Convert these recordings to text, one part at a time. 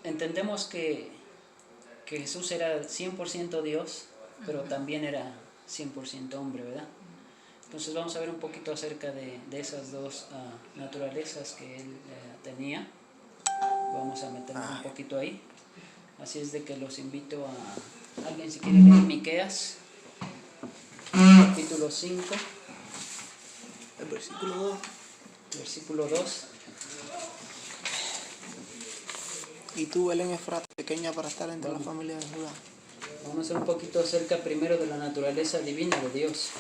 entendemos que Jesús era 100% Dios, pero también era 100% hombre, ¿verdad? Entonces vamos a ver un poquito acerca de esas dos naturalezas que él tenía. Vamos a meternos un poquito ahí. Así es de que los invito a alguien si quiere leer Miqueas, capítulo 5, El versículo 2. versículo 2. Y tú, Belén Efrata, pequeña para estar entre las familias de Judá. Vamos a hacer un poquito acerca primero de la naturaleza divina de Dios.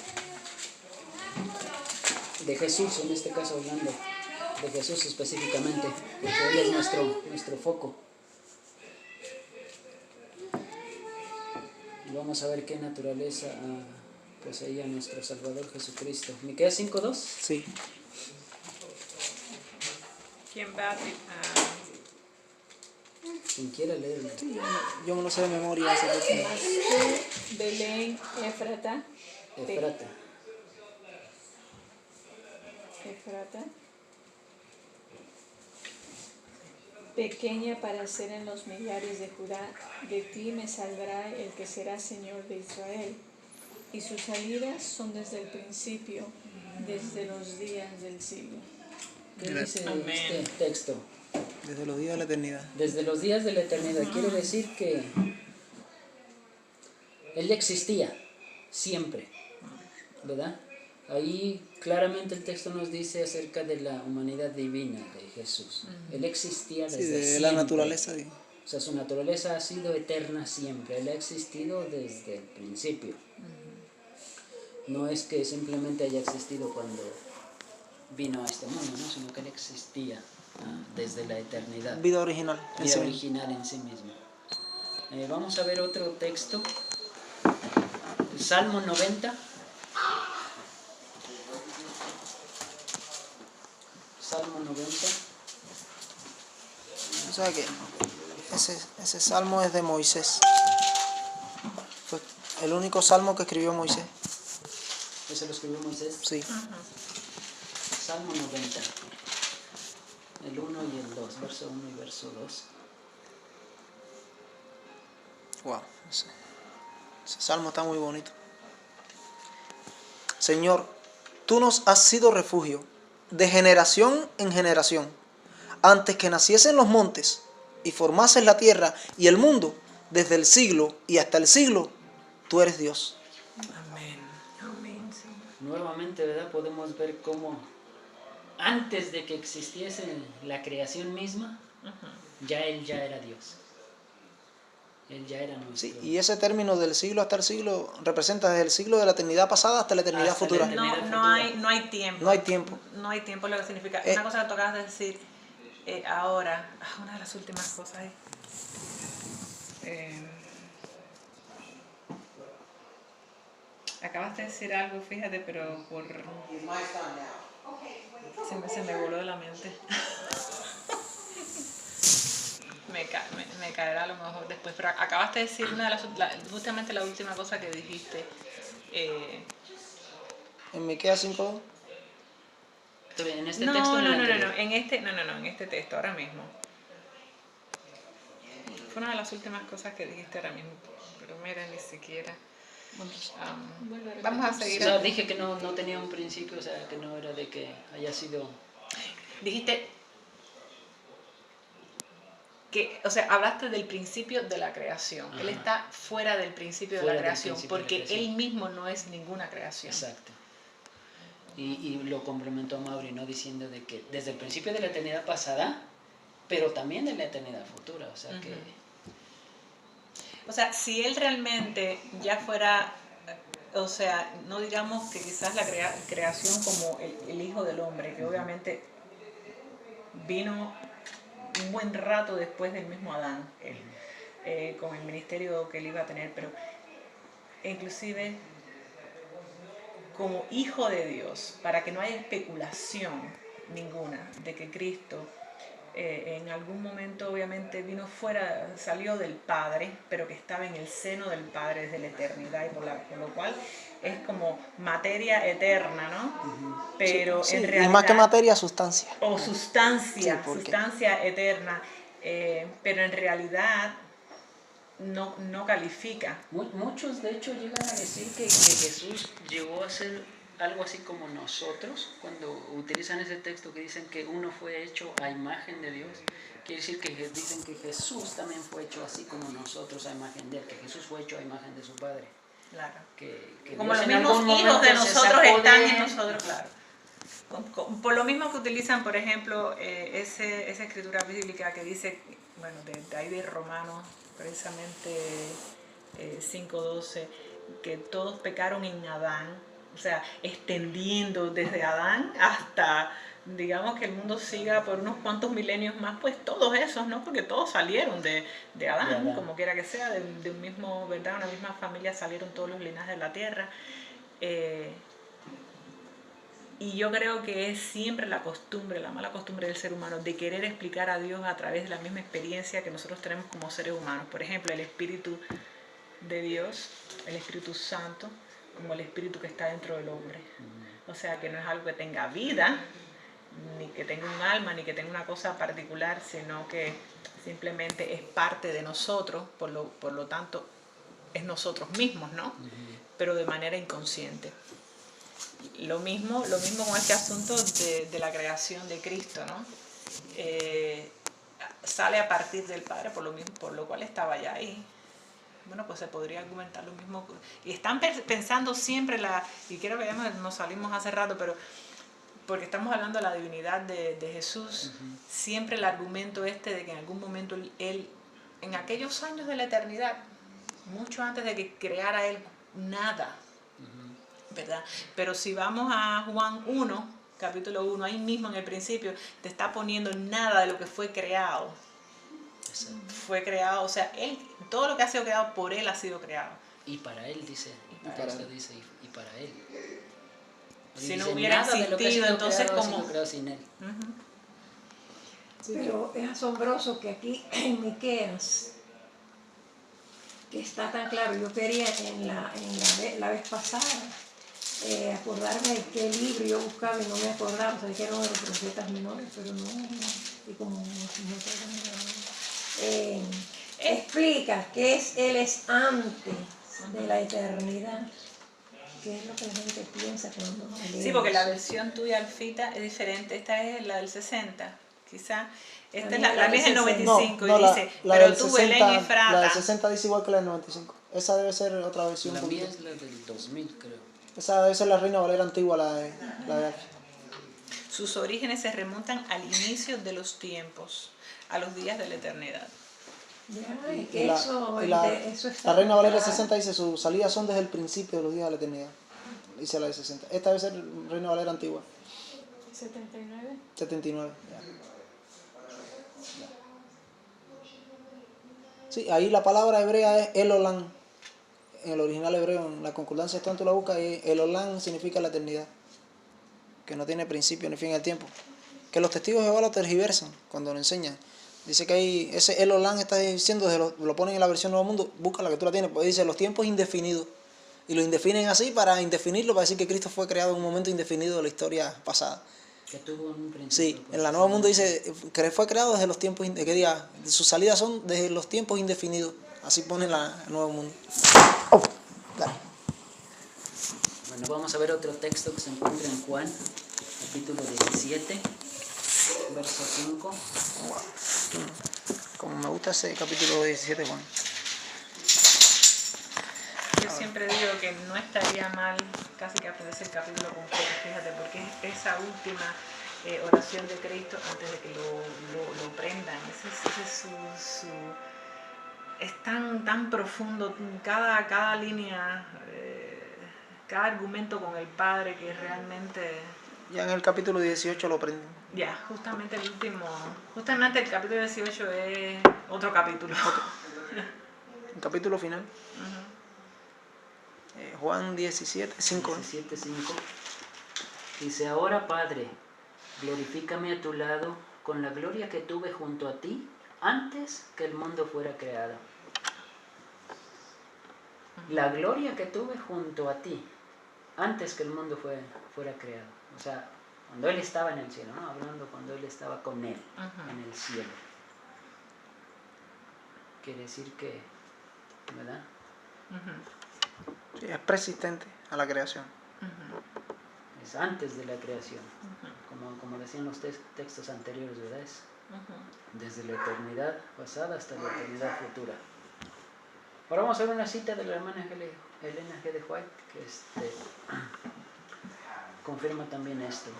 De Jesús, en este caso hablando. De Jesús específicamente, porque Él es nuestro foco. Y vamos a ver qué naturaleza poseía nuestro Salvador Jesucristo. ¿Miqueas 5:2? Sí. ¿Quién va a Quien quiera leerlo. Sí, yo me lo sé de memoria. Ese texto. Mas tú, Belén Efrata, Efrata. pequeña para ser en los millares de Judá, de ti me saldrá el que será Señor de Israel, y sus salidas son desde el principio, desde los días del siglo. ¿Qué dice Amén. este texto? Desde los días de la eternidad. Desde los días de la eternidad. Quiere decir que Él ya existía, siempre, ¿verdad? Ahí claramente el texto nos dice acerca de la humanidad divina de Jesús. Él existía desde Sí, de siempre. la naturaleza. O sea, su naturaleza ha sido eterna siempre. Él ha existido desde el principio. No es que simplemente haya existido cuando vino a este mundo, ¿no? Sino que Él existía desde la eternidad. Vida original. Vida original en sí mismo. Vamos a ver otro texto. El Salmo 90. Salmo 90. O sea que ese salmo es de Moisés. Fue el único salmo que escribió Moisés. ¿Ese lo escribió Moisés? Sí. Salmo 90. El 1 y el 2. Verso 1 y verso 2. Wow. Ese salmo está muy bonito. Señor, tú nos has sido refugio de generación en generación. Antes que naciesen los montes y formases la tierra y el mundo, desde el siglo y hasta el siglo, tú eres Dios. Amén. Amén, Señor. Nuevamente, ¿verdad? Podemos ver cómo antes de que existiese la creación misma, ya Él ya era Dios. Él ya era nuestro. Sí, y ese término del siglo hasta el siglo representa desde el siglo de la eternidad pasada hasta la eternidad Hasta la futura. eternidad. No hay tiempo. No hay tiempo. No hay tiempo, lo que significa. Una cosa que tocabas de decir ahora, una de las últimas cosas ahí. Acabas de decir algo, fíjate, pero por... Se me voló de la mente. me caerá a lo mejor después, pero acabaste de decir justamente la última cosa que dijiste. En Miqueas 5:2. En este No, texto en este texto, ahora mismo. Fue una de las últimas cosas que dijiste ahora mismo, pero mira, ni siquiera. Vamos a seguir. O sea, dije que no tenía un principio, o sea, que no era de que haya sido... Dijiste que, o sea, hablaste del principio de la creación. Ajá. Él está fuera del principio de la creación, porque él mismo no es ninguna creación. Exacto. Y lo complementó Mauri, ¿no? Diciendo de que desde el principio de la eternidad pasada, pero también de la eternidad futura, o sea que... O sea, si él realmente ya fuera, o sea, no digamos que quizás la creación como el Hijo del Hombre, que obviamente vino un buen rato después del mismo Adán, con el ministerio que él iba a tener, pero inclusive como Hijo de Dios, para que no haya especulación ninguna de que Cristo en algún momento obviamente salió del Padre, pero que estaba en el seno del Padre desde la eternidad, y por lo cual es como materia eterna, ¿no? Pero Sí, en realidad... y más que materia, sustancia. O sustancia, Sí, sustancia eterna, pero en realidad no califica. Muchos de hecho llegan a decir que Jesús llegó a ser algo así como nosotros, cuando utilizan ese texto que dicen que uno fue hecho a imagen de Dios. Quiere decir que dicen que Jesús también fue hecho así como nosotros a imagen de Él, que Jesús fue hecho a imagen de su Padre. Claro. Que como Dios los en mismos algún hijos de momento se nosotros sacó están de en Él. nosotros, claro. Por lo mismo que utilizan, por ejemplo, esa escritura bíblica que dice, bueno, de ahí de Romanos, precisamente 5:12, que todos pecaron en Adán, o sea, extendiendo desde Adán hasta, digamos, que el mundo siga por unos cuantos milenios más, pues todos esos, ¿no? Porque todos salieron de Adán, como quiera que sea, de un mismo, ¿verdad? Una misma familia salieron todos los linajes de la tierra. Y yo creo que es siempre la mala costumbre del ser humano de querer explicar a Dios a través de la misma experiencia que nosotros tenemos como seres humanos. Por ejemplo, el Espíritu de Dios, el Espíritu Santo, como el Espíritu que está dentro del hombre. O sea, que no es algo que tenga vida, ni que tenga un alma, ni que tenga una cosa particular, sino que simplemente es parte de nosotros, por lo tanto es nosotros mismos, ¿no? Pero de manera inconsciente. Lo mismo con este asunto de la creación de Cristo, ¿no? Sale a partir del Padre, por lo cual estaba ya ahí. Bueno, pues se podría argumentar lo mismo. Y están pensando siempre, y creo que ya nos salimos hace rato, pero porque estamos hablando de la divinidad de Jesús, siempre el argumento de que en algún momento él, en aquellos años de la eternidad, mucho antes de que creara Él nada, ¿verdad? Pero si vamos a Juan 1, capítulo 1, ahí mismo en el principio, te está poniendo nada de lo que fue creado. Exacto. Fue creado, o sea, él, todo lo que ha sido creado por Él ha sido creado. Y para Él, dice, dice, y para Él. Si Dice, no hubiera nada de lo que ha existido, sido entonces creado ha como... sido creado sin Él. Pero es asombroso que aquí en Miqueas, que está tan claro, yo quería la vez pasada acordarme de qué libro yo buscaba y no me acordaba, sabía que era uno de los profetas menores, pero no, y como explica que Él es antes de la eternidad. ¿Qué es lo que la gente piensa cuando lee? Sí, porque la versión tuya, Alfita, es diferente. Esta es la del 60, quizá. Esta es la mía es el 95 No, y dice, la pero del tú, 60, Belén y Frata. la del 60 dice igual que la del 95. Esa debe ser otra versión. La mía es la del 2000, creo. Esa debe ser la Reina Valera antigua, la de Sus orígenes se remontan al inicio de los tiempos, a los días de la eternidad. Ya, y Y que eso está la Reina Valera claro. 60 dice sus salidas son desde el principio de los días de la eternidad. Dice la de 60. Esta debe ser Reina Valera antigua. 79. 79. Ya. Sí, ahí la palabra hebrea es Elolam. En el original hebreo, en la concordancia esto tú la buscas, Elolam significa la eternidad, que no tiene principio ni fin en el tiempo. Que los testigos de Jehová lo tergiversan cuando lo enseñan. Dice que ahí ese Elolam está diciendo, lo ponen en la versión Nuevo Mundo, busca la que tú la tienes, pues dice los tiempos indefinidos. Y lo indefinen así para indefinirlo, para decir que Cristo fue creado en un momento indefinido de la historia pasada. Que tuvo un principio. Sí, en la Nuevo Mundo dice que fue creado desde los tiempos, ¿qué día? Sus salidas son desde los tiempos indefinidos. Así pone el Nuevo Mundo. Dale. Bueno, vamos a ver otro texto que se encuentra en Juan, capítulo 17, verso 5. Como me gusta ese capítulo 17, Juan. Yo siempre digo que no estaría mal casi que aprenderse el capítulo completo, fíjate, porque es esa última oración de Cristo antes de que lo prendan. Es tan profundo, cada línea, cada argumento con el Padre que realmente... Ya en el capítulo 18 lo prenden. Ya, justamente el capítulo 18 es otro capítulo. El capítulo final. Juan 17, 5. 17, 5. Dice, ahora Padre, glorifícame a tu lado con la gloria que tuve junto a ti antes que el mundo fuera creado. La gloria que tuve junto a ti antes que el mundo fuera creado. O sea, cuando Él estaba en el cielo, ¿no? Hablando cuando Él estaba con Él en el cielo. quiere decir que, ¿verdad? Ujú, Sí, es persistente a la creación. ujú, Es antes de la creación, ujú, como decían los textos anteriores, ¿verdad? Es ujú. desde la eternidad pasada hasta la eternidad futura. Ahora vamos a ver una cita de la hermana Elena G. de White que confirma también esto.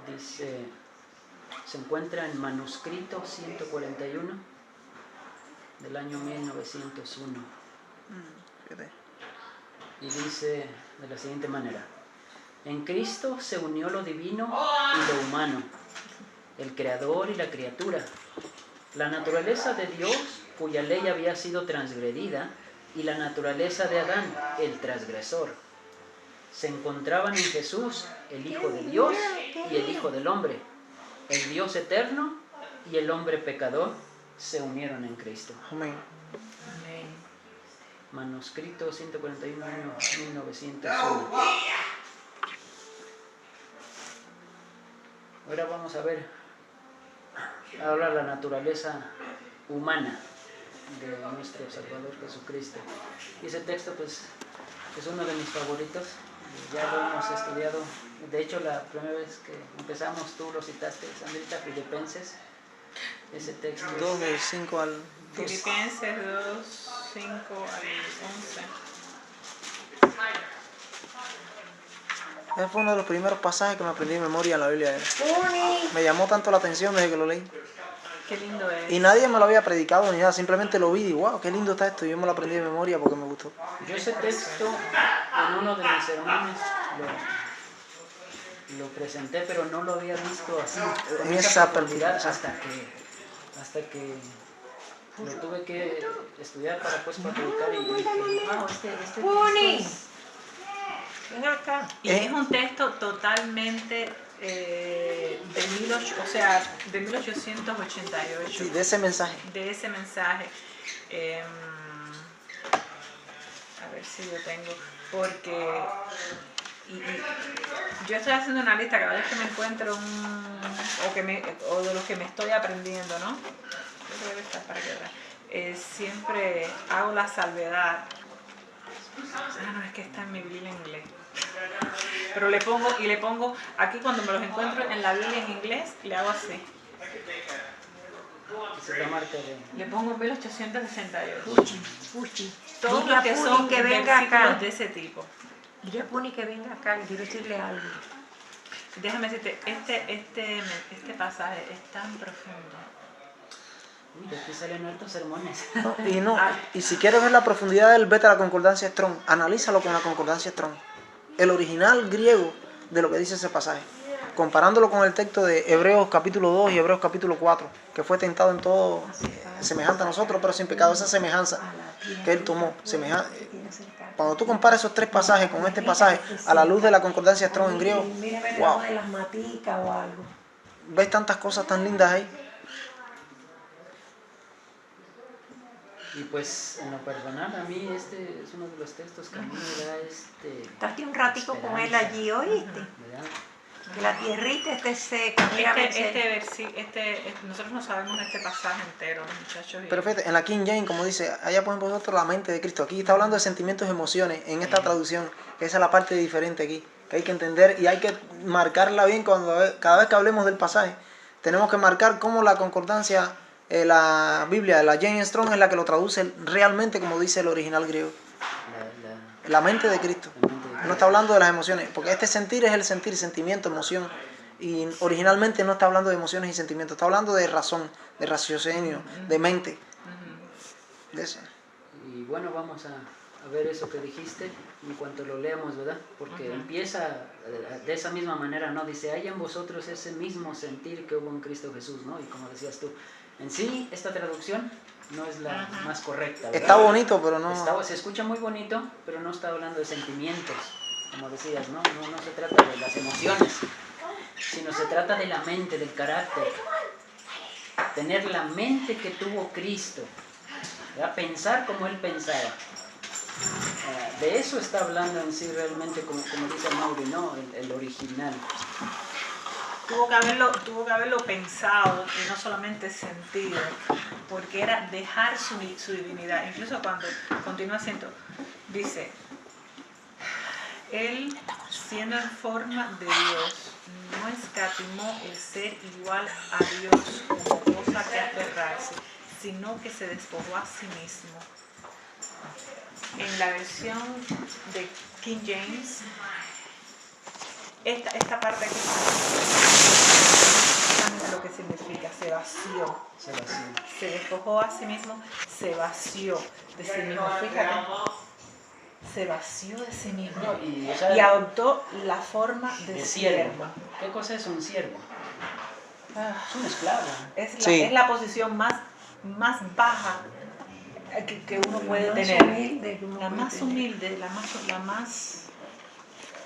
Dice, se encuentra en manuscrito 141 del año 1901 Fíjate. y dice de la siguiente manera: en Cristo se unió lo divino y lo humano, el creador y la criatura, la naturaleza de Dios cuya ley había sido transgredida y la naturaleza de Adán, el transgresor. Se encontraban en Jesús el Hijo de Dios y el Hijo del hombre. El Dios eterno y el hombre pecador se unieron en Cristo. Amén. Amén. Manuscrito 141, año 1901. Ahora vamos a ver ahora la naturaleza humana de nuestro Salvador Jesucristo. Y ese texto pues es uno de mis favoritos. Ya lo hemos estudiado. De hecho, la primera vez que empezamos tú lo citaste, Sandrita, Filipenses. Ese texto 2 del 5 al 12. Filipenses 2, 5 al 11. Ese fue uno de los primeros pasajes que me aprendí de memoria en la Biblia. Puni. Me llamó tanto la atención desde que lo leí. Qué lindo es. Y nadie me lo había predicado ni nada, simplemente lo vi y wow, qué lindo está esto. Y yo me lo aprendí de memoria porque me gustó. Yo ese texto en uno de mis sermones lo presenté, pero no lo había visto así, con En esa esa profundidad profundidad. hasta que lo tuve que estudiar para predicar y dije, wow, este Puni. texto Ven acá. Y es un texto totalmente de 1888. Sí, de ese mensaje. De ese mensaje. A ver si yo tengo, porque yo estoy haciendo una lista cada vez que me encuentro o de lo que me estoy aprendiendo, ¿no? Yo creo que está para que vean. Siempre hago la salvedad. No, es que está en mi Biblia en inglés. Pero le pongo, aquí cuando me los encuentro en la Biblia en inglés, le hago así. es la marca de... Le pongo 1868. Puchi. Todos Dile los a que Puni son que venga acá. versículos de ese tipo. Dile a Puni que venga acá, que quiero decirle algo. Déjame decirte, este pasaje es tan profundo. Uy, de aquí salen hartos sermones. Y si quieres ver la profundidad del vete a la concordancia Strong, analízalo con la concordancia Strong. El original griego de lo que dice ese pasaje. Comparándolo con el texto de Hebreos capítulo 2 y Hebreos capítulo 4, que fue tentado en todo semejante a nosotros, pero sin pecado. Esa semejanza que él tomó. Cuando tú comparas esos tres pasajes con este pasaje, a la luz de la concordancia Strong en griego, wow, de las maticas o algo. ves tantas cosas tan lindas ahí. Y pues en lo personal a mí este es uno de los textos que a mí me da Estate un ratico con él allí, ¿oíste? ¿verdad? Que la tierrita esté seca. Mírame, Nosotros no sabemos este pasaje entero, muchachos. Pero fíjate, en la King James, como dice, allá ponen vosotros la mente de Cristo. Aquí está hablando de sentimientos y emociones. En esta traducción, esa es la parte diferente aquí, que hay que entender y hay que marcarla bien cada vez que hablemos del pasaje. Tenemos que marcar cómo la concordancia, la Biblia, la James Strong es la que lo traduce realmente como dice el original griego. La mente de Cristo. No está hablando de las emociones, porque este sentir es el sentir, sentimiento, emoción. Y originalmente no está hablando de emociones y sentimientos, está hablando de razón, de raciocinio, de mente. De eso. Y bueno, vamos a ver eso que dijiste en cuanto lo leamos, ¿verdad? Porque empieza de esa misma manera, ¿no? Dice, hay en vosotros ese mismo sentir que hubo en Cristo Jesús, ¿no? Y como decías tú, en sí esta traducción no es la más correcta, ¿verdad? Está bonito, pero no... Se escucha muy bonito, pero no está hablando de sentimientos, como decías, ¿no? No se trata de las emociones, sino se trata de la mente, del carácter. Tener la mente que tuvo Cristo, ¿verdad? Pensar como Él pensaba. De eso está hablando en sí realmente, como dice Mauri, ¿no? El original. tuvo que haberlo pensado y no solamente sentido, porque era dejar su divinidad. Incluso cuando continúa haciendo, dice, él, siendo en forma de Dios, no escatimó el ser igual a Dios como cosa que aferrarse, sino que se despojó a sí mismo. En la versión de King James, esta parte aquí es lo que significa, se vació. Se despojó a sí mismo, se vació de sí mismo. Fíjate, se vació de sí mismo y adoptó la forma de siervo. ¿Qué cosa es un siervo? Ah, Es un esclavo. es la posición más baja que uno puede más tener. humilde que uno La puede más tener. humilde, la más...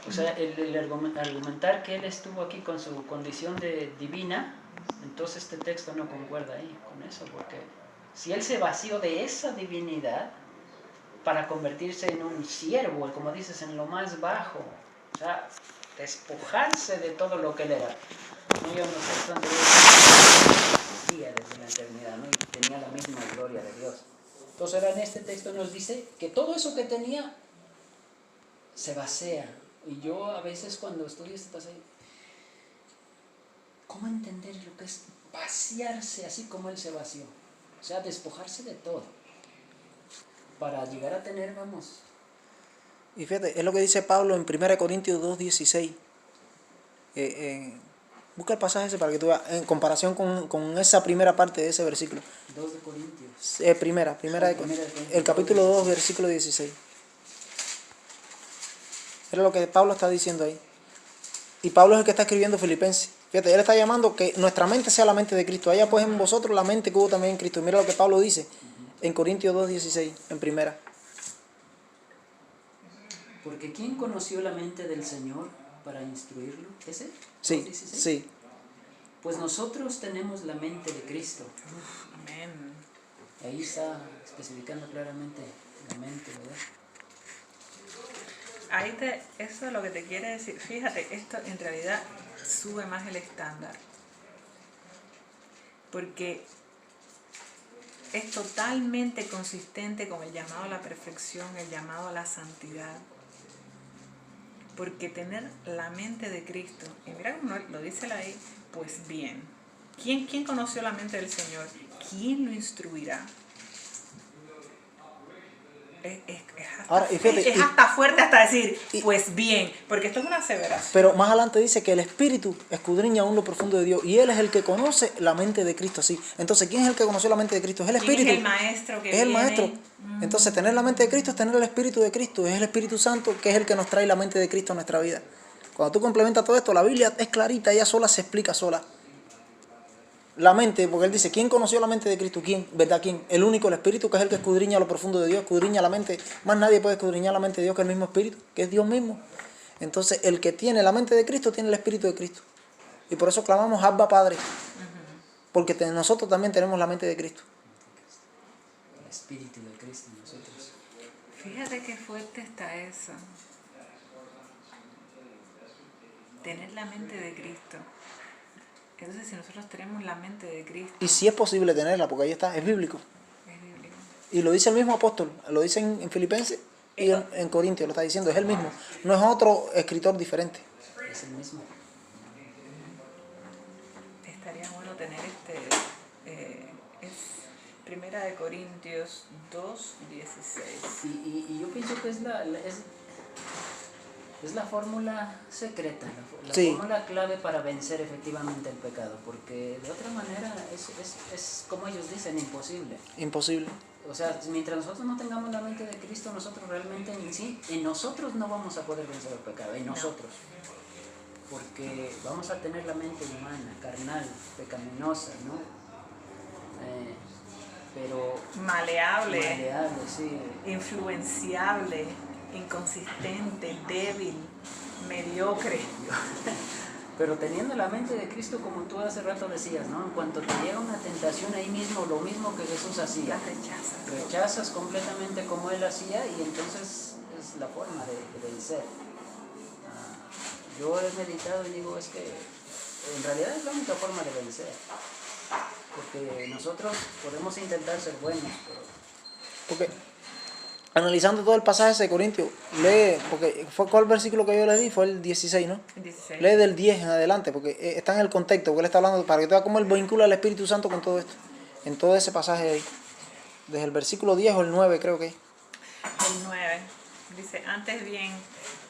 O sea, el argumentar que él estuvo aquí con su condición de divina, entonces este texto no concuerda ahí con eso, porque si él se vació de esa divinidad para convertirse en un siervo, como dices, en lo más bajo, o sea, despojarse de todo lo que él era. No, yo no sé dónde existía desde la eternidad, ¿no? Y tenía la misma gloria de Dios. Entonces ahora en este texto nos dice que todo eso que tenía se vacía. Y yo a veces cuando estudio este pasaje, ¿cómo entender lo que es vaciarse así como él se vació? O sea, despojarse de todo para llegar a tener, vamos... Y fíjate, es lo que dice Pablo en 1 Corintios 2:16. Busca el pasaje ese para que tú veas, en comparación con esa primera parte de ese versículo. 2 de Corintios. Primera de Corintios, el capítulo 2, versículo 16. Era lo que Pablo está diciendo ahí. Y Pablo es el que está escribiendo Filipenses. Fíjate, él está llamando que nuestra mente sea la mente de Cristo. Haya pues en vosotros la mente que hubo también en Cristo. Mira lo que Pablo dice en Corintios 2:16, en primera. Porque ¿quién conoció la mente del Señor para instruirlo? ¿Ese? Sí, 2:16. sí. Pues nosotros tenemos la mente de Cristo. Amén. Ahí está especificando claramente la mente, ¿verdad? Eso es lo que te quiere decir. Fíjate, esto en realidad sube más el estándar. Porque es totalmente consistente con el llamado a la perfección, el llamado a la santidad. Porque tener la mente de Cristo, y mira cómo lo dice ahí, pues bien. ¿Quién conoció la mente del Señor? ¿Quién lo instruirá? Ahora, y fíjate, es hasta fuerte hasta decir, pues bien, porque esto es una aseveración. Pero más adelante dice que el Espíritu escudriña aún lo profundo de Dios y Él es el que conoce la mente de Cristo. Sí. Entonces, ¿quién es el que conoció la mente de Cristo? Es el Espíritu. ¿Quién es el maestro que es el viene? maestro. Entonces, tener la mente de Cristo es tener el Espíritu de Cristo. Es el Espíritu Santo que es el que nos trae la mente de Cristo a nuestra vida. Cuando tú complementas todo esto, la Biblia es clarita, ella sola se explica sola. La mente, porque él dice, ¿quién conoció la mente de Cristo? ¿Quién? ¿Verdad? ¿Quién? El único, el Espíritu, que es el que escudriña lo profundo de Dios, escudriña la mente. Más nadie puede escudriñar la mente de Dios que el mismo Espíritu, que es Dios mismo. Entonces, el que tiene la mente de Cristo, tiene el Espíritu de Cristo. Y por eso clamamos, Abba Padre. Porque nosotros también tenemos la mente de Cristo. El Espíritu de Cristo en nosotros. Fíjate qué fuerte está eso. Tener la mente de Cristo. Entonces, si nosotros tenemos la mente de Cristo, Y si es posible tenerla, porque ahí está, es bíblico. es bíblico. Y lo dice el mismo apóstol, lo dice en Filipenses y en Corintios, lo está diciendo, es el mismo. No es otro escritor diferente. Es el mismo. Estaría bueno tener es Primera de Corintios 2:16. Y yo pienso que es la fórmula secreta, la Sí. fórmula clave para vencer efectivamente el pecado, porque de otra manera es como ellos dicen, imposible. Imposible. O sea, mientras nosotros no tengamos la mente de Cristo, nosotros realmente en nosotros no vamos a poder vencer el pecado, en nosotros. Porque vamos a tener la mente humana, carnal, pecaminosa, ¿no? Pero Maleable, sí. influenciable, inconsistente, débil, mediocre. Pero teniendo la mente de Cristo, como tú hace rato decías, ¿no? En cuanto te llega una tentación ahí mismo, lo mismo que Jesús hacía. La rechazas. Rechazas completamente como Él hacía y entonces es la forma de vencer. Yo he meditado y digo, es que en realidad es la única forma de vencer. Porque nosotros podemos intentar ser buenos, pero Porque analizando todo el pasaje de Corintios, lee, porque ¿cuál versículo que yo le di? Fue el 16, ¿no? 16. Lee del 10 en adelante, porque está en el contexto, porque él está hablando, para que tú veas cómo él vincula al Espíritu Santo con todo esto. En todo ese pasaje ahí. Desde el versículo 10 o el 9 creo que es. El 9 dice, antes bien,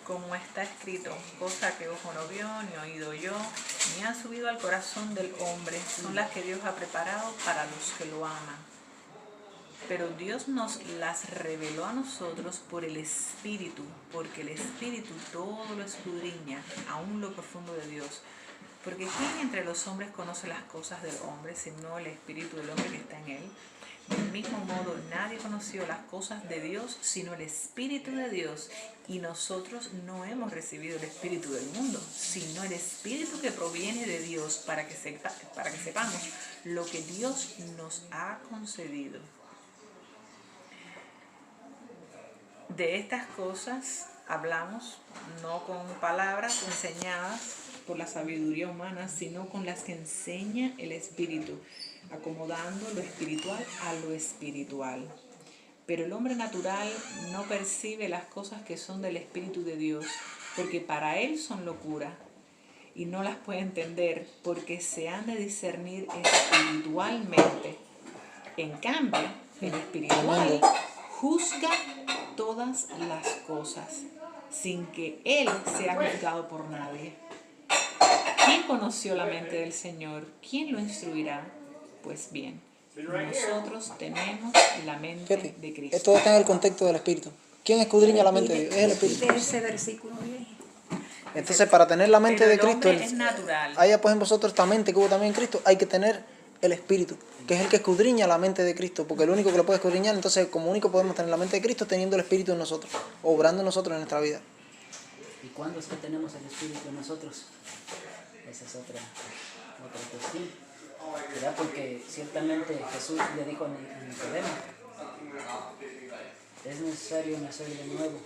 como está escrito, cosa que ojo no vio, ni oído yo, ni ha subido al corazón del hombre, son las que Dios ha preparado para los que lo aman. Pero Dios nos las reveló a nosotros por el Espíritu, porque el Espíritu todo lo escudriña, aún lo profundo de Dios. Porque ¿quién entre los hombres conoce las cosas del hombre, sino el Espíritu del hombre que está en él? Del mismo modo, nadie conoció las cosas de Dios, sino el Espíritu de Dios. Y nosotros no hemos recibido el Espíritu del mundo, sino el Espíritu que proviene de Dios, para que sepamos lo que Dios nos ha concedido. De estas cosas hablamos, no con palabras enseñadas por la sabiduría humana, sino con las que enseña el Espíritu, acomodando lo espiritual a lo espiritual. Pero el hombre natural no percibe las cosas que son del Espíritu de Dios, porque para él son locura, y no las puede entender, porque se han de discernir espiritualmente. En cambio, el espiritual juzga todas las cosas, sin que él sea juzgado por nadie. ¿Quién conoció la mente del Señor? ¿Quién lo instruirá? Pues bien, nosotros tenemos la mente Fíjate, de Cristo. esto está en el contexto del Espíritu. ¿Quién escudriña la mente de Dios? Es el Espíritu. De ese versículo bien. Entonces, para tener la mente Pero de el Cristo, hombre es natural. haya pues en vosotros esta mente que hubo también en Cristo, hay que tener el Espíritu, que es el que escudriña la mente de Cristo, porque el único que lo puede escudriñar, entonces como único podemos tener la mente de Cristo teniendo el Espíritu en nosotros, obrando en nosotros en nuestra vida. ¿y cuándo es que tenemos el Espíritu en nosotros? Esa es otra cuestión, ¿verdad? Porque ciertamente Jesús le dijo a Nicodemo, es necesario nacer de nuevo,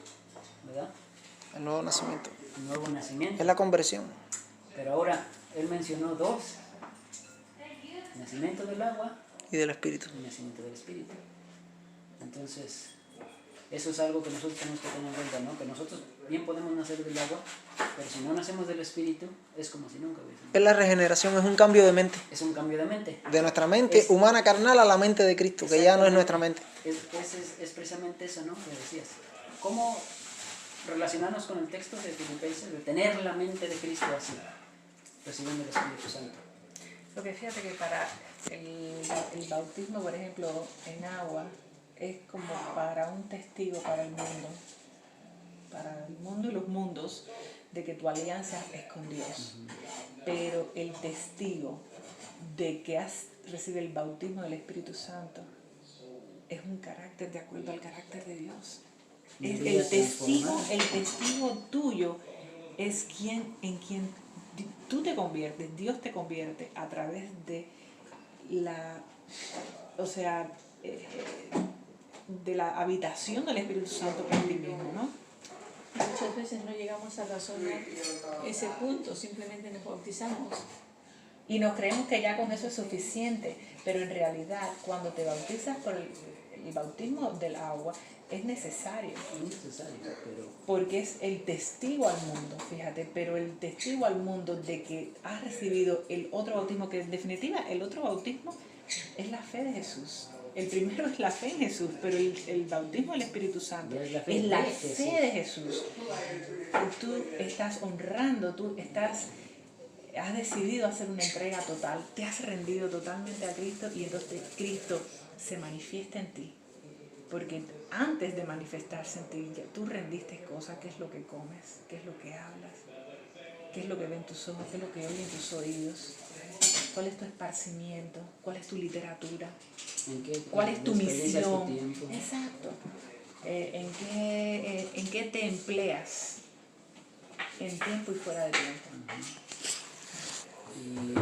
¿verdad? El nuevo nacimiento. Un nuevo nacimiento. Es la conversión. Pero ahora, él mencionó dos, nacimiento del agua Y del Espíritu. y nacimiento del Espíritu. Entonces, eso es algo que nosotros tenemos que tener en cuenta, ¿no? Que nosotros bien podemos nacer del agua, pero si no nacemos del Espíritu, es como si nunca hubiésemos. Es la regeneración, es un cambio de mente. Es un cambio de mente. De nuestra mente humana carnal a la mente de Cristo, que ya no es nuestra mente. Es precisamente eso, ¿no? Que decías. ¿Cómo relacionarnos con el texto de Filipenses de tener la mente de Cristo así, recibiendo el Espíritu Santo? Porque fíjate que para el bautismo, por ejemplo, en agua, es como para un testigo para el mundo y los mundos, de que tu alianza es con Dios. Pero el testigo de que has recibido el bautismo del Espíritu Santo es un carácter de acuerdo al carácter de Dios. Es el testigo tuyo es en quien tú te conviertes, Dios te convierte a través de de la habitación del Espíritu Santo en ti mismo, ¿no? Muchas veces no llegamos a razonar ese punto, simplemente nos bautizamos. Y nos creemos que ya con eso es suficiente, pero en realidad cuando te bautizas por el bautismo del agua es necesario. Es necesario, pero Porque es el testigo al mundo, fíjate, pero el testigo al mundo de que has recibido el otro bautismo, que en definitiva el otro bautismo es la fe de Jesús. El primero es la fe en Jesús, pero el bautismo del Espíritu Santo es la fe es la de fe Jesús. de Jesús. Y tú estás honrando, has decidido hacer una entrega total, te has rendido totalmente a Cristo y entonces Cristo se manifiesta en ti. Porque antes de manifestarse en ti, ya tú rendiste cosas, qué es lo que comes, qué es lo que hablas, qué es lo que ven tus ojos, qué es lo que oyen tus oídos, cuál es tu esparcimiento, cuál es tu literatura, cuál es tu desperdicias tu misión. tiempo. Exacto. ¿En qué te empleas? En tiempo y fuera de tiempo. Y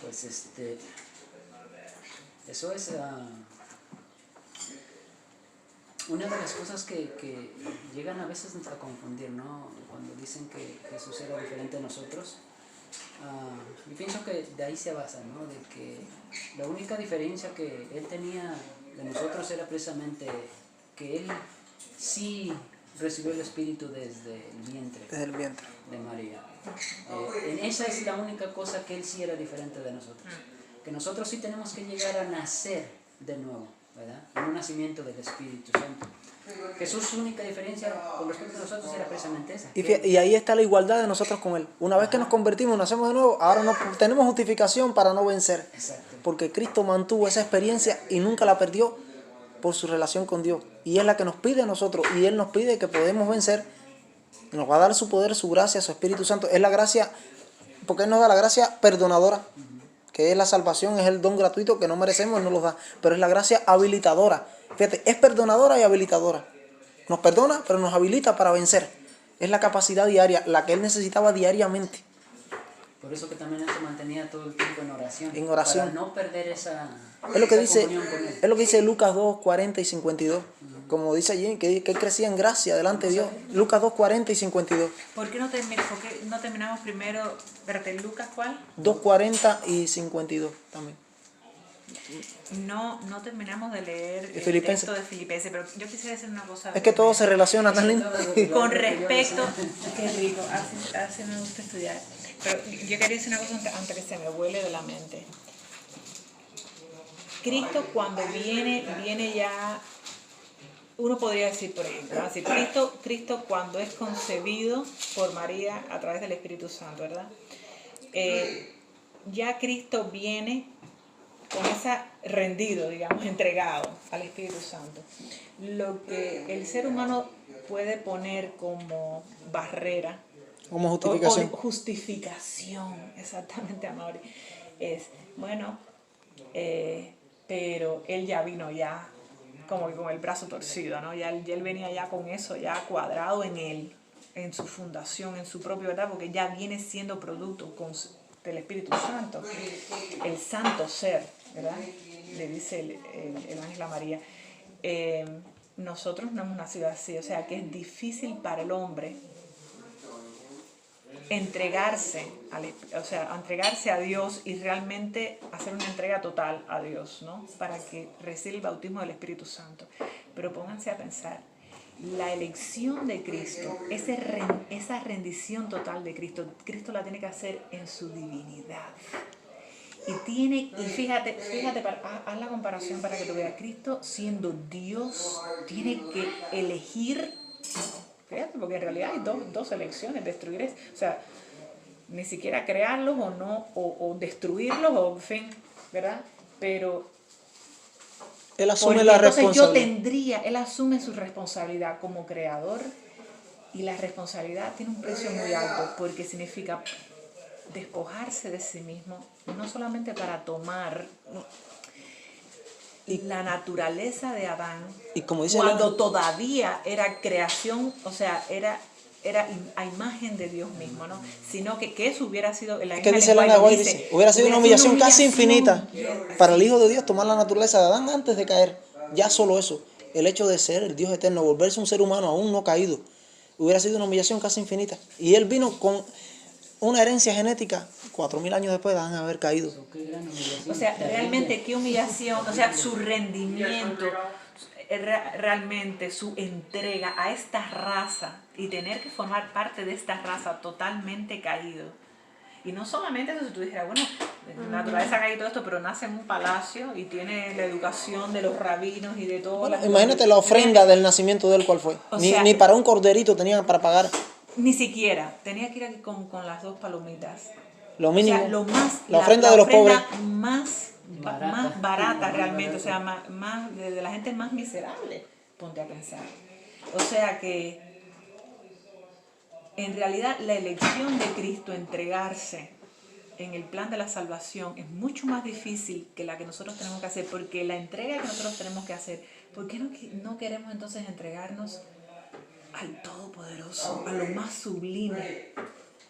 pues eso es una de las cosas que llegan a veces a confundir, ¿no? Cuando dicen que Jesús era diferente a nosotros, Yo pienso que de ahí se basa, ¿no? De que la única diferencia que él tenía de nosotros era precisamente que él sí recibió el Espíritu desde el vientre Desde el vientre. de María. Esa es la única cosa que él sí era diferente de nosotros. Que nosotros sí tenemos que llegar a nacer de nuevo, ¿verdad? En un nacimiento del Espíritu Santo. Jesús, su única diferencia con respecto a nosotros era precisamente esa. Y ahí está la igualdad de nosotros con Él. Una vez que nos convertimos, nacemos de nuevo, ahora no tenemos justificación para no vencer. Exacto. Porque Cristo mantuvo esa experiencia y nunca la perdió por su relación con Dios. Y es la que nos pide a nosotros. Y Él nos pide que podemos vencer. Nos va a dar su poder, su gracia, su Espíritu Santo. Es la gracia, porque Él nos da la gracia perdonadora, que es la salvación, es el don gratuito que no merecemos, Él nos lo da. Pero es la gracia habilitadora. Fíjate, es perdonadora y habilitadora. Nos perdona, pero nos habilita para vencer. Es la capacidad diaria, la que Él necesitaba diariamente. Por eso que también él se mantenía todo el tiempo en oración. En oración. Para no perder esa, Es lo que esa dice, comunión con él. es lo que dice Lucas 2, 40 y 52. Como dice allí, que Él crecía en gracia delante de Dios. Lucas 2, 40 y 52. ¿Por qué no terminamos primero? Espérate, ¿Lucas cuál? 2, 40 y 52 también. No terminamos de leer el Filipenses. texto de Filipenses, pero yo quisiera decir una cosa. Es que todo se relaciona tan lindo. Con respecto, qué rico, así me gusta estudiar. Pero yo quería decir una cosa antes que se me vuele de la mente. Cristo cuando viene ya, uno podría decir, por ejemplo, así, Cristo cuando es concebido por María a través del Espíritu Santo, ¿verdad? Ya Cristo viene con esa rendido, digamos, entregado al Espíritu Santo. Lo que el ser humano puede poner como barrera, Como justificación. o justificación, exactamente, Amaury, es, bueno, pero él ya vino ya como que con el brazo torcido, ¿no? Ya él venía ya con eso ya cuadrado en él, en su fundación, en su propio, ¿verdad? Porque ya viene siendo producto del Espíritu Santo, el santo ser, ¿verdad? Le dice el ángel a María. Nosotros no hemos nacido así, o sea que es difícil para el hombre entregarse a Dios y realmente hacer una entrega total a Dios, ¿no? Para que reciba el bautismo del Espíritu Santo. Pero pónganse a pensar, la elección de Cristo, esa rendición total de Cristo, Cristo la tiene que hacer en su divinidad. Y fíjate, haz la comparación para que tú veas, Cristo siendo Dios tiene que elegir. Fíjate, porque en realidad hay dos elecciones, destruir es, o sea, ni siquiera crearlos o no, o destruirlos, o en fin, ¿verdad? Pero Él asume la responsabilidad. él asume su responsabilidad como creador, y la responsabilidad tiene un precio muy alto, porque significa despojarse de sí mismo, no solamente para tomar la naturaleza de Adán, Y como dice cuando todavía era creación, o sea, era a imagen de Dios mismo, ¿no? Sino que eso hubiera sido, en la que misma dice lenguaje Elena White, dice, dice, hubiera sido una humillación casi infinita para el Hijo de Dios tomar la naturaleza de Adán antes de caer. Ya solo eso, el hecho de ser el Dios eterno, volverse un ser humano aún no caído, hubiera sido una humillación casi infinita. Y Él vino con una herencia genética 4000 años después de haber caído. o sea, realmente qué humillación, o sea, su rendimiento, realmente su entrega a esta raza y tener que formar parte de esta raza totalmente caído. Y no solamente eso, si tú dijeras, bueno, la naturaleza ha caído todo esto, pero nace en un palacio y tiene la educación de los rabinos y de todo. Bueno, imagínate la ofrenda del nacimiento de Él, ¿cuál fue? Ni para un corderito tenían para pagar. Ni siquiera, tenía que ir aquí con las 2 palomitas. Lo mínimo, O sea, lo más, la ofrenda de los pobres. más barata realmente, o sea, de la gente más miserable, ponte a pensar. O sea que en realidad la elección de Cristo, entregarse en el plan de la salvación, es mucho más difícil que la que nosotros tenemos que hacer, porque la entrega que nosotros tenemos que hacer, ¿por qué no queremos entonces entregarnos al Todopoderoso, a lo más sublime,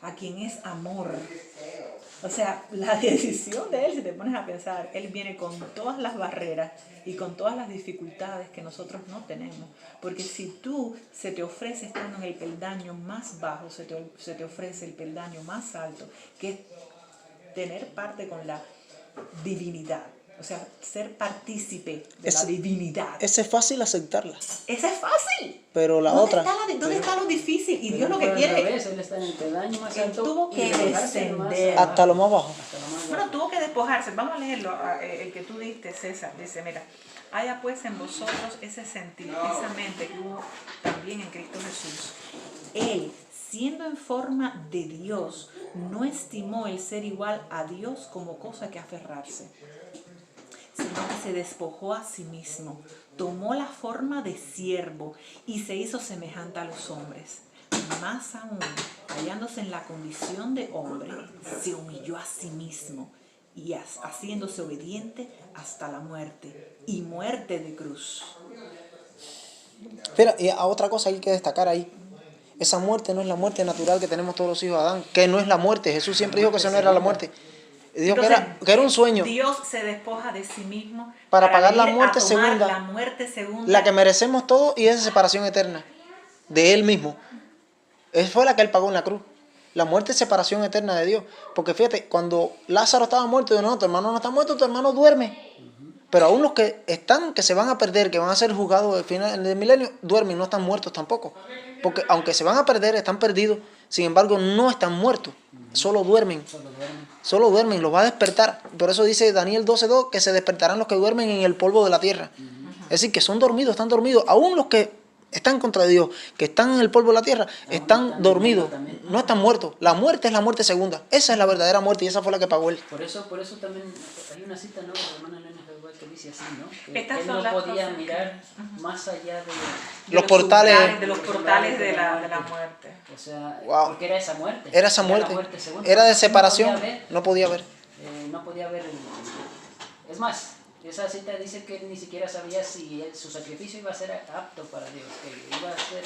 a quien es amor? O sea, la decisión de Él, si te pones a pensar, Él viene con todas las barreras y con todas las dificultades que nosotros no tenemos. Porque si tú se te ofrece estando en el peldaño más bajo, se te ofrece el peldaño más alto, que es tener parte con la divinidad. O sea, ser partícipe de la Ese- divinidad. Ese es fácil aceptarla, Ese es fácil. pero la ¿Dónde otra, ¿Dónde está lo difícil? Y Pero Dios lo él que fue al quiere... revés, él está en el peldaño más Él alto tuvo y que elevarse más descender. abajo, hasta lo más bajo. hasta lo más Bueno, bajo. tuvo que despojarse. Vamos a leerlo, el que tú diste, César. Dice, mira, haya pues en vosotros ese sentir, precisamente que hubo también en Cristo Jesús. Él, siendo en forma de Dios, no estimó el ser igual a Dios como cosa que aferrarse, sino que se despojó a sí mismo, tomó la forma de siervo y se hizo semejante a los hombres. Más aún, hallándose en la condición de hombre, se humilló a sí mismo y haciéndose obediente hasta la muerte, y muerte de cruz. Espera, y a otra cosa hay que destacar ahí. Esa muerte no es la muerte natural que tenemos todos los hijos de Adán, que no es la muerte. Jesús siempre dijo que eso no era la muerte. Dijo Entonces, que era un sueño, Dios se despoja de sí mismo para pagar la venir a muerte tomar segunda, la muerte segunda. la que merecemos todos, y esa separación eterna de Él mismo. Esa fue la que Él pagó en la cruz. La muerte es separación eterna de Dios. Porque fíjate, cuando Lázaro estaba muerto, yo no, tu hermano no está muerto, tu hermano duerme. Pero aún los que están, que se van a perder, que van a ser juzgados al final del milenio, duermen, no están muertos tampoco. Porque aunque se van a perder, están perdidos, sin embargo no están muertos, solo duermen. Solo duermen, los va a despertar. Por eso dice Daniel 12:2 que se despertarán los que duermen en el polvo de la tierra. Es decir, que son dormidos, están dormidos. Aún los que están contra Dios, que están en el polvo de la tierra, están dormidos, no están muertos. La muerte es la muerte segunda. Esa es la verdadera muerte y esa fue la que pagó Él. Por eso también hay una cita, ¿no?, de la hermana Elena G. White que dice así, ¿no? Que Estas él son no las podía cosas que- mirar más allá de Los portales. De los portales de la muerte. O sea, Wow. porque era esa muerte. Era esa la muerte. segunda. Era de Entonces, separación. No podía ver, No podía ver. Es más, esa cita dice que él ni siquiera sabía si su sacrificio iba a ser apto para Dios, que iba a ser...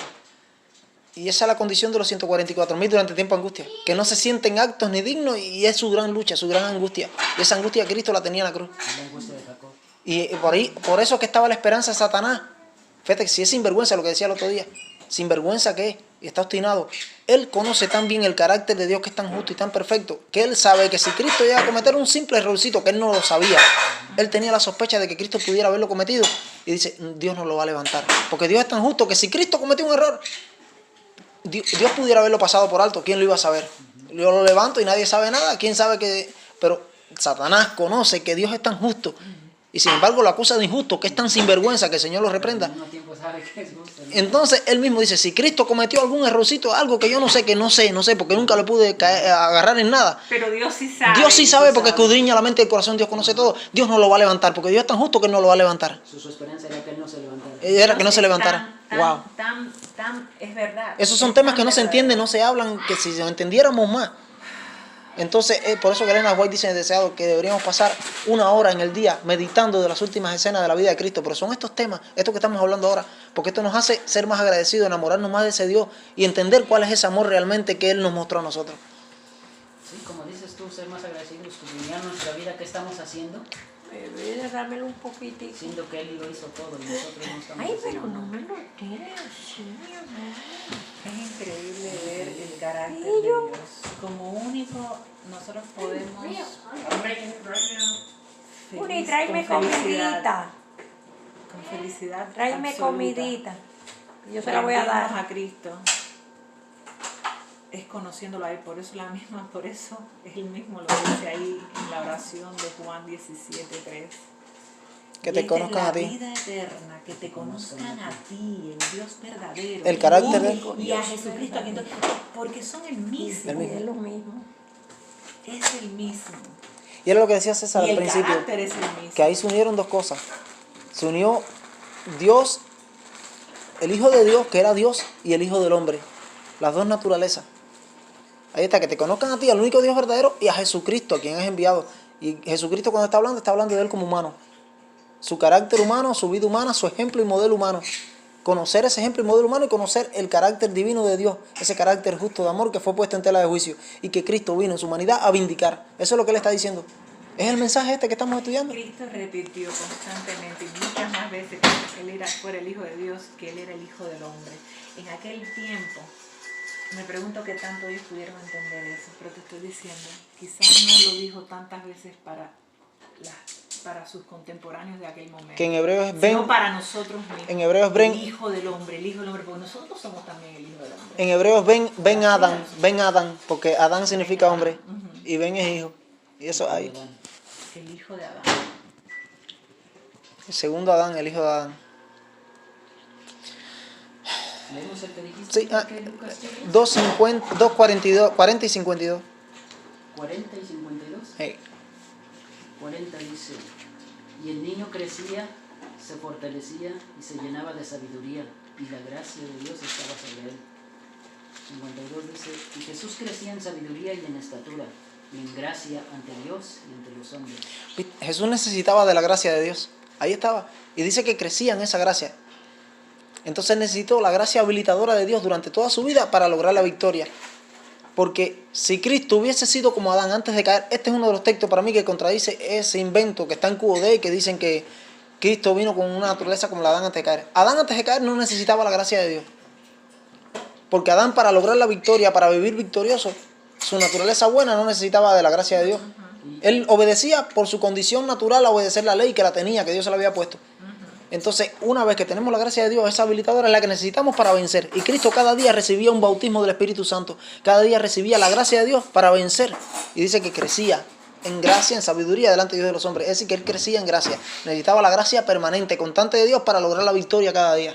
Y esa es la condición de los 144.000 durante tiempo de angustia. Que no se sienten actos ni dignos y es su gran lucha, su gran angustia. Y esa angustia Cristo la tenía en la cruz. la angustia de Jacob. Y por eso que estaba la esperanza de Satanás. Fíjate que si es sinvergüenza, lo que decía el otro día, sinvergüenza que es, y está obstinado. Él conoce tan bien el carácter de Dios, que es tan justo y tan perfecto, que él sabe que si Cristo llega a cometer un simple errorcito, que él no lo sabía, él tenía la sospecha de que Cristo pudiera haberlo cometido, y dice, Dios no lo va a levantar. Porque Dios es tan justo que si Cristo cometió un error, Dios pudiera haberlo pasado por alto. ¿Quién lo iba a saber? Yo lo levanto y nadie sabe nada. ¿Quién sabe que...? Pero Satanás conoce que Dios es tan justo, y sin embargo lo acusa de injusto, que es tan sinvergüenza, que el Señor lo reprenda. Al mismo tiempo sabe que es justo, ¿no? Entonces él mismo dice, si Cristo cometió algún errorcito, algo que yo no sé, porque nunca lo pude agarrar en nada. Pero Dios sí sabe. Dios sí sabe, porque escudriña la mente y el corazón, Dios conoce todo. Dios no lo va a levantar, porque Dios es tan justo que él no lo va a levantar. Su esperanza era que él no se levantara. Era que no se levantara. Wow. Es verdad. Esos son Es temas tan que no se verdadero. entienden, no se hablan, que si lo entendiéramos más. Entonces, por eso que Elena White dice en el deseado que deberíamos pasar 1 hora en el día meditando de las últimas escenas de la vida de Cristo. Pero son estos temas, estos que estamos hablando ahora, porque esto nos hace ser más agradecidos, enamorarnos más de ese Dios y entender cuál es ese amor realmente que Él nos mostró a nosotros. Sí, como dices tú, ser más agradecidos, escudriñar nuestra vida, ¿qué estamos haciendo? Dámelo un poquitico. Siendo que Él lo hizo todo y nosotros no estamos Ay, haciendo pero no nada. me lo tires así, mi amor. Es increíble ver el carácter de Dios. Como único, nosotros podemos. Uni, tráeme con felicidad, comidita. con felicidad. Tráeme absoluta, comidita. Yo se la voy a rendirnos dar. a Cristo. Es conociéndolo a Él, por eso Él mismo lo dice ahí en la oración de Juan 17:3. Que te conozcan a ti. La vida eterna, que te conozcan a ti, el Dios verdadero. El carácter de- y a Jesucristo, a quien tú- porque son el mismo. El mismo. Es lo mismo. Es el mismo. Y era lo que decía César Y al el principio, carácter es el mismo. que ahí se unieron dos cosas. Se unió Dios, el Hijo de Dios, que era Dios, y el Hijo del Hombre. Las dos naturalezas. Ahí está, que te conozcan a ti, al único Dios verdadero, y a Jesucristo, a quien has enviado. Y Jesucristo cuando está hablando de Él como humano. Su carácter humano, su vida humana, su ejemplo y modelo humano. Conocer ese ejemplo y modelo humano y conocer el carácter divino de Dios, ese carácter justo de amor que fue puesto en tela de juicio y que Cristo vino en su humanidad a vindicar. Eso es lo que Él está diciendo. Es el mensaje este que estamos estudiando. Cristo repitió constantemente y muchas más veces que Él fuera el Hijo de Dios, que Él era el Hijo del Hombre. En aquel tiempo, Me pregunto qué tanto ellos pudieron entender eso, pero te estoy diciendo, quizás no lo dijo tantas veces para sus contemporáneos de aquel momento. Que en hebreo es sino Ben, para nosotros mismos. en hebreo es Ben, El hijo del hombre, porque nosotros somos también el hijo del hombre. en hebreo es Ben Adán, porque Adán significa hombre y Ben es hijo. Y eso hay. El hijo de Adán. El segundo Adán, el hijo de Adán. ¿Leemos el que dijiste? Sí, ¿Qué, Lucas, chicos? 2:42, 40 y 52. 40 y 52. Hey. 40 dice, y el niño crecía, se fortalecía y se llenaba de sabiduría, y la gracia de Dios estaba sobre él. 52 dice, y Jesús crecía en sabiduría y en estatura, y en gracia ante Dios y ante los hombres. Jesús necesitaba de la gracia de Dios. Ahí estaba. Y dice que crecía en esa gracia. Entonces necesitó la gracia habilitadora de Dios durante toda su vida para lograr la victoria. Porque si Cristo hubiese sido como Adán antes de caer, este es uno de los textos para mí que contradice ese invento que está en QOD, que dicen que Cristo vino con una naturaleza como la de Adán antes de caer. Adán antes de caer no necesitaba la gracia de Dios. Porque Adán, para lograr la victoria, para vivir victorioso, su naturaleza buena no necesitaba de la gracia de Dios. Él obedecía por su condición natural a obedecer la ley que la tenía, que Dios se la había puesto. Entonces, una vez que tenemos la gracia de Dios, esa habilitadora es la que necesitamos para vencer. Y Cristo cada día recibía un bautismo del Espíritu Santo. Cada día recibía la gracia de Dios para vencer. Y dice que crecía en gracia, en sabiduría delante de Dios de los hombres. Es decir, que Él crecía en gracia. Necesitaba la gracia permanente, constante de Dios para lograr la victoria cada día.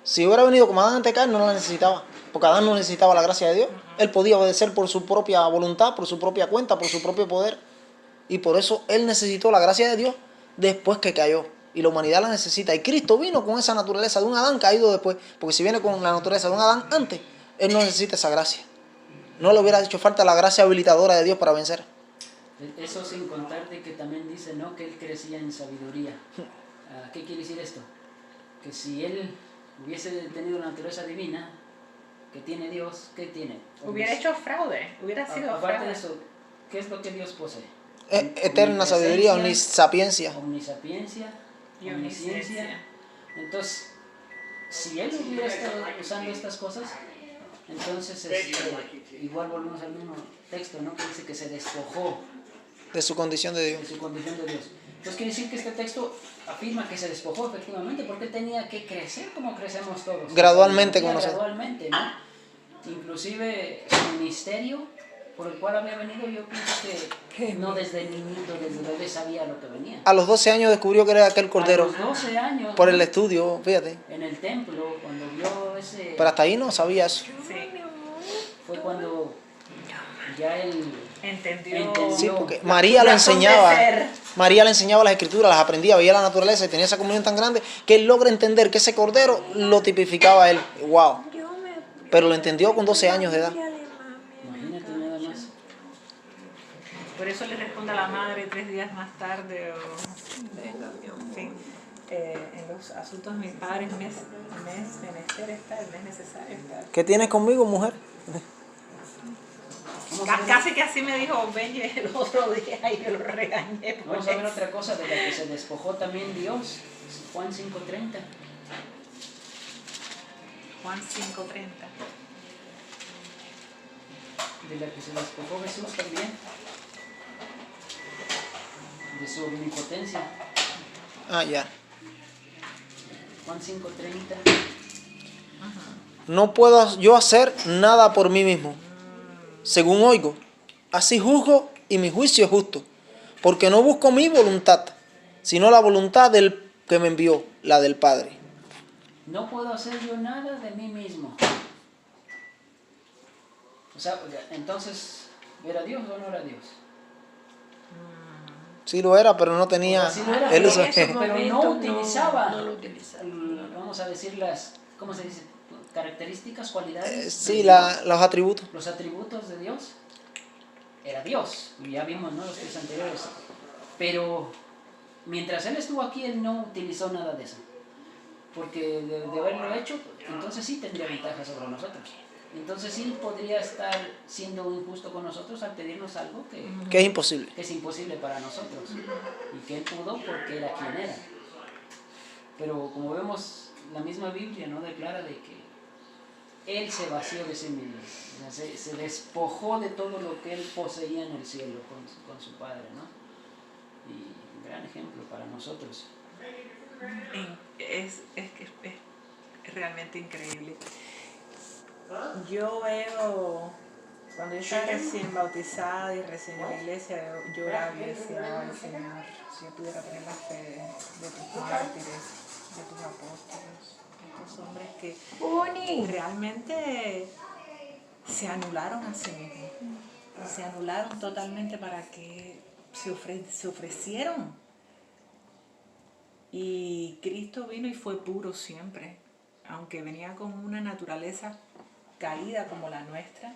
Si hubiera venido como Adán antes de caer, no la necesitaba. Porque Adán no necesitaba la gracia de Dios. Él podía obedecer por su propia voluntad, por su propia cuenta, por su propio poder. Y por eso Él necesitó la gracia de Dios después que cayó. Y la humanidad la necesita. Y Cristo vino con esa naturaleza de un Adán caído después. Porque si viene con la naturaleza de un Adán antes, Él no necesita esa gracia. No le hubiera hecho falta la gracia habilitadora de Dios para vencer. Eso sin contar de que también dice, ¿no?, que Él crecía en sabiduría. ¿Qué quiere decir esto? Que si Él hubiese tenido la naturaleza divina que tiene Dios, ¿qué tiene? Hubiera hecho fraude, hubiera sido Aparte fraude. de eso, ¿qué es lo que Dios posee? Eterna sabiduría, omnisapiencia. Omnisapiencia, Y omnisciencia. omnisciencia. Entonces, si Él hubiera estado usando estas cosas, entonces igual volvemos al mismo texto, ¿no?, que dice que se despojó De su condición de Dios. de su condición de Dios. Entonces quiere decir que este texto afirma que se despojó efectivamente, porque tenía que crecer como crecemos todos. Gradualmente, como nosotros. Gradualmente, ¿no? Inclusive su ministerio por el cual había venido, yo pienso que no desde niñito, desde bebé sabía lo que venía. A los 12 años descubrió que era aquel cordero. A los 12 años, Por el estudio, fíjate. en el templo, cuando vio ese... Pero hasta ahí no sabía eso. Sí, Fue cuando ya él entendió. Sí, porque María lo razón de enseñaba. ser. María le enseñaba las escrituras, las aprendía, veía la naturaleza y tenía esa comunión tan grande que él logra entender que ese cordero lo tipificaba a él. ¡Wow! Pero lo entendió con 12 años de edad. imagínate nada más. Por eso le responde a la madre 3 días más tarde, o en fin, en los asuntos de mi padre, el mes menester está, el mes necesario está. ¿Qué tienes conmigo, mujer? Casi que así me dijo Benji el otro día y yo lo regañé. por Vamos a ver eso. otra cosa de la que se despojó también Dios. Juan 5:30. Juan 5:30. De la que se despojó Jesús también. De su omnipotencia. Ah, ya. Juan 5:30. No puedo yo hacer nada por mí mismo. Según oigo, así juzgo y mi juicio es justo. Porque no busco mi voluntad, sino la voluntad del que me envió, la del Padre. No puedo hacer yo nada de mí mismo. O sea, entonces, ¿era Dios o no era Dios? Sí lo era, pero no tenía Sí lo era, el pero uso. no utilizaba, no lo utilizaba. vamos a decir las, ¿cómo se dice? Características, cualidades. Sí, de Dios. los atributos. Los atributos de Dios. Era Dios, y ya vimos, ¿no?, los 3 anteriores. Pero mientras Él estuvo aquí, Él no utilizó nada de eso. Porque de haberlo hecho, entonces sí tendría ventaja sobre nosotros. Entonces sí podría estar siendo injusto con nosotros al pedirnos algo Que es imposible. que es imposible para nosotros. Y que Él pudo porque era quien era. Pero como vemos, la misma Biblia no declara de que Él se vació de sí mismo, o sea, se despojó de todo lo que él poseía en el cielo con su Padre, ¿no? Y un gran ejemplo para nosotros. Es realmente increíble. Yo veo, cuando yo estaba recién bautizada y recién en la iglesia, yo oraba y decía, ay Señor, si yo pudiera tener la fe de tus mártires, de tus apóstoles, de estos hombres que realmente se anularon a sí mismos, se anularon totalmente para que se ofrecieron. Y Cristo vino y fue puro siempre, aunque venía con una naturaleza caída como la nuestra.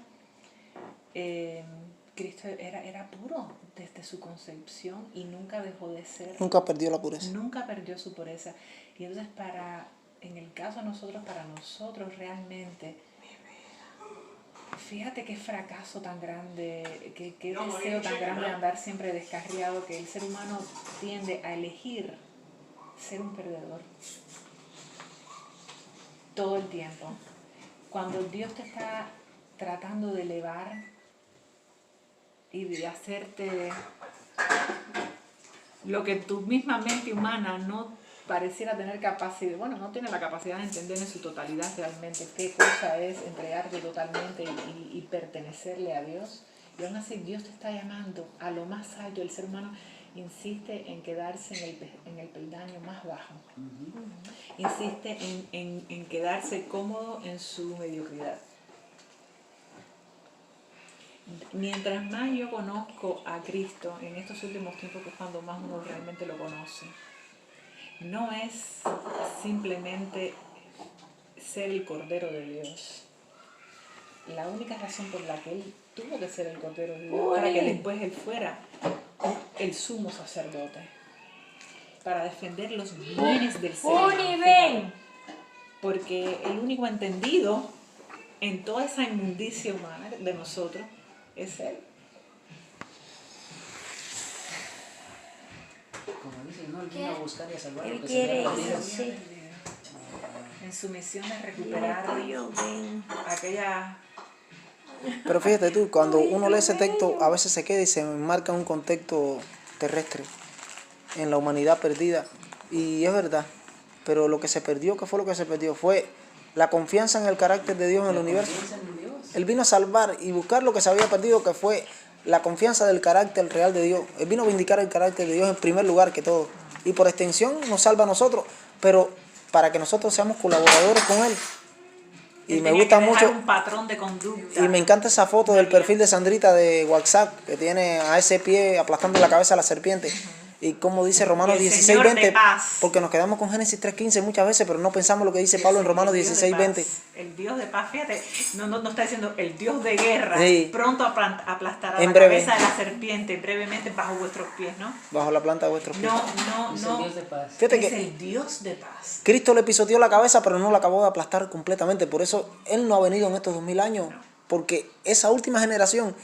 Cristo era puro desde su concepción y nunca dejó de ser. Nunca perdió la pureza. Nunca perdió su pureza. Y entonces en el caso de nosotros, para nosotros realmente, fíjate qué fracaso tan grande, qué deseo tan grande de andar siempre descarriado, que el ser humano tiende a elegir ser un perdedor todo el tiempo. Cuando Dios te está tratando de elevar y de hacerte lo que tu misma mente humana no pareciera tener capacidad, bueno, no tiene la capacidad de entender en su totalidad realmente qué cosa es entregarte totalmente y pertenecerle a Dios. Y aún así Dios te está llamando a lo más alto. El ser humano insiste en quedarse en el peldaño más bajo. Insiste en quedarse cómodo en su mediocridad. Mientras más yo conozco a Cristo en estos últimos tiempos, que es cuando más uno realmente lo conoce, no es simplemente ser el Cordero de Dios. La única razón por la que Él tuvo que ser el Cordero de Dios, para que después Él fuera el sumo sacerdote, para defender los bienes del ser humano. Porque el único entendido en toda esa inmundicia humana de nosotros es Él. Como dice, no, Él vino a buscar y a salvar lo Él que se quiere había perdido. eso, sí. En su misión de recuperar aquella... Pero fíjate tú, cuando uno lee ese texto, a veces se queda y se enmarca en un contexto terrestre, en la humanidad perdida. Y es verdad, pero lo que se perdió, ¿qué fue lo que se perdió? Fue la confianza en el carácter de Dios en el universo. Él vino a salvar y buscar lo que se había perdido, que fue la confianza del carácter real de Dios. Él vino a vindicar el carácter de Dios en primer lugar que todo. Y por extensión nos salva a nosotros, pero para que nosotros seamos colaboradores con Él. Y me gusta mucho un patrón de conducta. y me encanta esa foto del perfil de Sandrita de WhatsApp, que tiene a ese pie aplastando la cabeza a la serpiente. Y como dice Romanos 16:20, porque nos quedamos con Génesis 3:15 muchas veces, pero no pensamos lo que dice Pablo en Romanos 16:20. El Dios de paz, fíjate, no está diciendo el Dios de guerra, Sí. pronto aplastará En la breve. cabeza de la serpiente brevemente bajo vuestros pies, ¿no? Bajo la planta de vuestros pies. Es el Dios de paz. Fíjate Es que el Dios de paz. Cristo le pisoteó la cabeza, pero no la acabó de aplastar completamente. Por eso Él no ha venido en estos 2000 años, porque esa última generación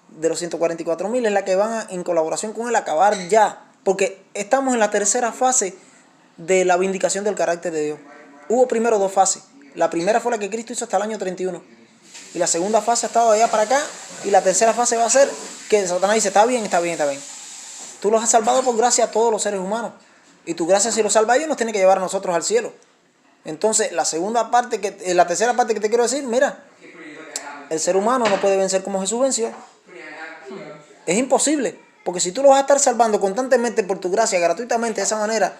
de los 144.000 es la que van en colaboración con Él a acabar ya. Porque estamos en la tercera fase de la vindicación del carácter de Dios. Hubo primero dos fases. La primera fue la que Cristo hizo hasta el año 31. Y la segunda fase ha estado de allá para acá. Y la tercera fase va a ser que Satanás dice, está bien, está bien, está bien. Tú los has salvado por gracia a todos los seres humanos. Y tu gracia, si los salva a ellos, nos tiene que llevar a nosotros al cielo. Entonces, la tercera parte que te quiero decir, mira, el ser humano no puede vencer como Jesús venció. Es imposible. Porque si tú los vas a estar salvando constantemente por tu gracia, gratuitamente, de esa manera,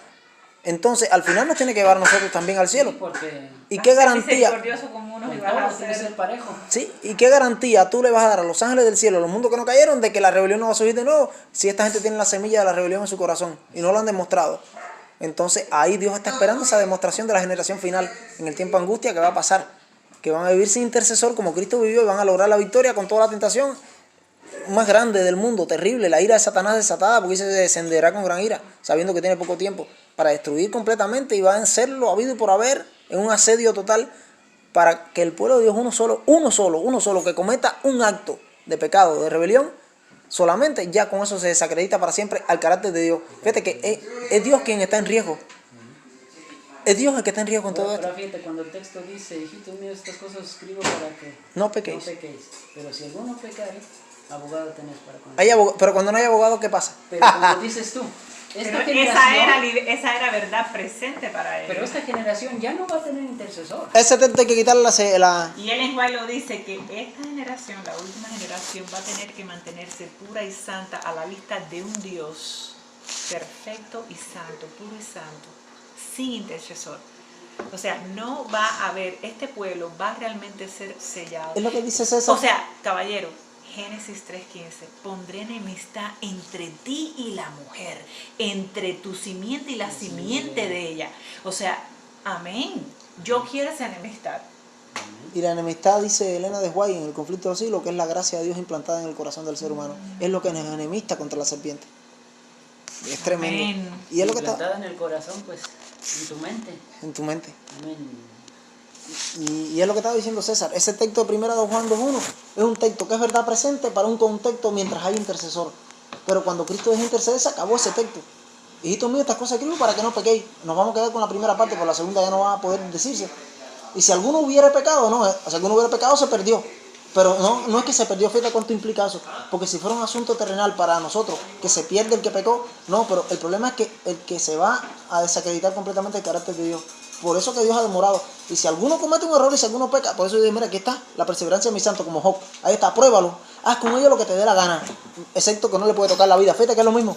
entonces al final nos tiene que llevar a nosotros también al cielo. Sí, porque ¿Y qué garantía? Misericordioso como unos y con vas a todo tiene que ser ser parejo. Sí, ¿y qué garantía tú le vas a dar a los ángeles del cielo, a los mundos que no cayeron, de que la rebelión no va a surgir de nuevo, si esta gente tiene la semilla de la rebelión en su corazón y no lo han demostrado? Entonces ahí Dios está esperando esa demostración de la generación final, en el tiempo de angustia que va a pasar, que van a vivir sin intercesor como Cristo vivió y van a lograr la victoria con toda la tentación más grande del mundo, terrible, la ira de Satanás desatada, porque se descenderá con gran ira, sabiendo que tiene poco tiempo, para destruir completamente y va a vencerlo habido y por haber en un asedio total, para que el pueblo de Dios uno solo, que cometa un acto de pecado, de rebelión, solamente ya con eso se desacredita para siempre al carácter de Dios. Fíjate que es Dios quien está en riesgo. Es Dios el que está en riesgo con todo esto. Ahora fíjate, cuando el texto dice, hijitos míos, estas cosas escribo para que No pequéis. no pequéis. Pero si alguno pecare, abogado tenés para con Hay abogado, pero cuando no hay abogado, ¿qué pasa? Pero como dices tú, Pero esta esa era verdad presente para él. pero esta generación ya no va a tener intercesor. Ese texto hay que quitarle la... Y él en Juan lo dice que esta generación, la última generación, va a tener que mantenerse pura y santa a la vista de un Dios perfecto y santo, puro y santo, sin intercesor. O sea, no va a haber, este pueblo va a realmente ser sellado. Es lo que dice César. O sea, caballero, Génesis 3:15, pondré enemistad entre ti y la mujer, entre tu simiente y la simiente de ella. O sea, amén. Yo quiero esa enemistad. Y la enemistad, dice Elena de White, en el conflicto de los siglos, que es la gracia de Dios implantada en el corazón del ser humano. Es lo que nos enemista contra la serpiente. Es tremendo. Amén. Y es lo que está Implantada en el corazón, pues, en tu mente. en tu mente. Amén. Y es lo que estaba diciendo César. Ese texto de 1 Juan 2:1 es un texto que es verdad presente para un contexto mientras hay intercesor. Pero cuando Cristo es interceder, se acabó ese texto. Hijitos míos, estas cosas escribo para que no pequéis. Nos vamos a quedar con la primera parte, por la segunda ya no va a poder decirse. Y si alguno hubiera pecado, no, si alguno hubiera pecado, se perdió. Pero no es que se perdió, fíjate cuánto implica eso. Porque si fuera un asunto terrenal para nosotros, que se pierde el que pecó, no, pero el problema es que el que se va a desacreditar completamente el carácter de Dios. Por eso que Dios ha demorado. Y si alguno comete un error y si alguno peca, por eso yo digo, mira, aquí está la perseverancia de mi santo, como Job. Ahí está, pruébalo. Haz con ellos lo que te dé la gana. Excepto que no le puede tocar la vida. Fíjate que es lo mismo.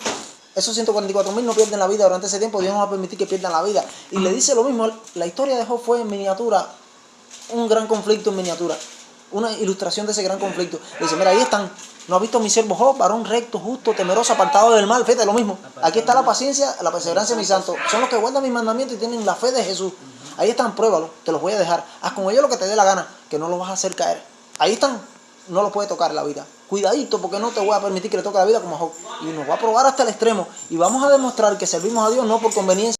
Esos 144,000 no pierden la vida durante ese tiempo. Dios no va a permitir que pierdan la vida. Y le dice lo mismo. La historia de Job fue en miniatura, un gran conflicto en miniatura. Una ilustración de ese gran conflicto. Le dice, mira, ahí están. ¿No has visto a mi siervo Job, varón recto, justo, temeroso, apartado del mal? Fíjate, lo mismo. Aquí está la paciencia, la perseverancia de mi santo. Son los que guardan mis mandamientos y tienen la fe de Jesús. Ahí están, pruébalo, te los voy a dejar. Haz con ellos lo que te dé la gana, que no los vas a hacer caer. Ahí están, no los puede tocar la vida. Cuidadito, porque no te voy a permitir que le toque la vida como a Job. Y nos va a probar hasta el extremo. Y vamos a demostrar que servimos a Dios no por conveniencia.